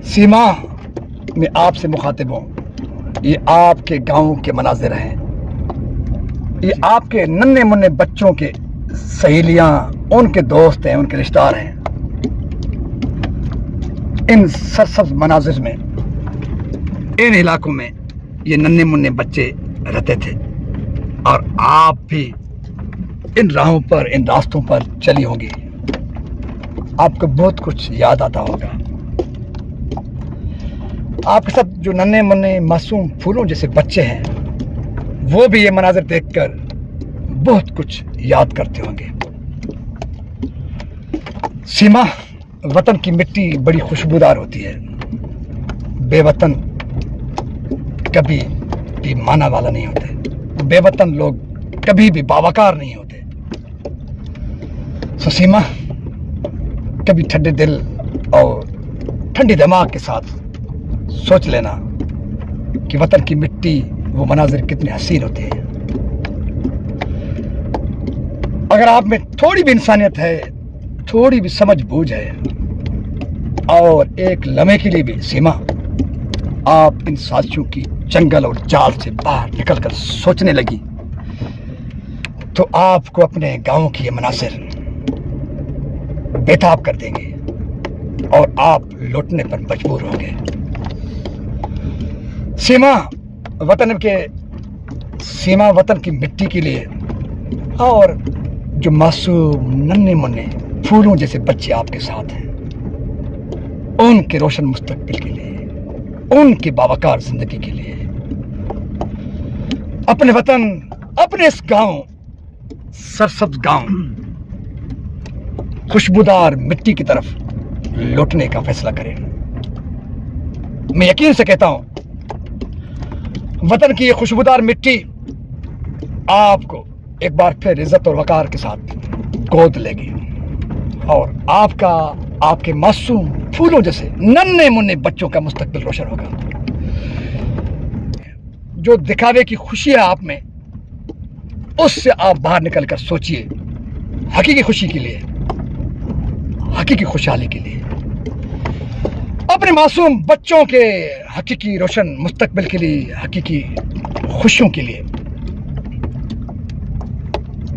सीमा मैं आपसे मुखातिब हूँ। ये आपके गांव के मनाजिर हैं, ये आपके नन्हे मुन्ने बच्चों के सहेलियां, उनके दोस्त हैं, उनके रिश्तेदार हैं। इन सरसब्ज मनाजिर में, इन इलाकों में ये नन्हे मुन्ने बच्चे रहते थे और आप भी इन राहों पर, इन रास्तों पर चली होंगी। आपको बहुत कुछ याद आता होगा। आपके साथ जो नन्हे मुन्ने मासूम फूलों जैसे बच्चे हैं, वो भी ये मनाजिर देखकर बहुत कुछ याद करते होंगे। सीमा, वतन की मिट्टी बड़ी खुशबूदार होती है। बेवतन कभी भी माना वाला नहीं होते, बेवतन लोग कभी भी बावकार नहीं होते। सो सीमा, कभी ठंडे दिल और ठंडी दिमाग के साथ सोच लेना कि वतन की मिट्टी, वो मनाजिर कितने हसीन होते हैं। अगर आप में थोड़ी भी इंसानियत है, थोड़ी भी समझ बूझ है और एक लम्हे के लिए भी सीमा आप इन साजिशों की जंगल और जाल से बाहर निकलकर सोचने लगी, तो आपको अपने गांव की ये मनासिर बेताब कर देंगे और आप लौटने पर मजबूर होंगे। सीमा, वतन की मिट्टी के लिए और जो मासूम नन्हे मुन्ने फूलों जैसे बच्चे आपके साथ हैं, उनके रोशन मुस्तकबिल के लिए, उनकी बावकार जिंदगी के लिए, अपने वतन, अपने इस गांव, सरसब्ज गांव, खुशबूदार मिट्टी की तरफ लौटने का फैसला करें। मैं यकीन से कहता हूं, वतन की ये खुशबूदार मिट्टी आपको एक बार फिर इज्जत और वकार के साथ गोद लेगी और आपके मासूम फूलों जैसे नन्हे मुन्ने बच्चों का मुस्तकबिल रोशन होगा। जो दिखावे की खुशी है आप में, उससे आप बाहर निकलकर सोचिए हकीकी खुशी के लिए, हकीकी खुशहाली के लिए, अपने मासूम बच्चों के हकीकी रोशन मुस्तकबिल के लिए, हकीकी खुशियों के लिए।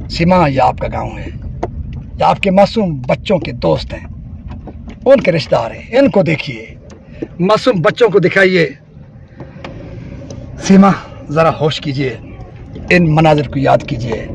सीमा, ये आपका गांव है, ये आपके मासूम बच्चों के दोस्त हैं, उनके रिश्तेदार हैं। इनको देखिए, मासूम बच्चों को दिखाइए। सीमा, जरा होश कीजिए, इन मनाजिर को याद कीजिए।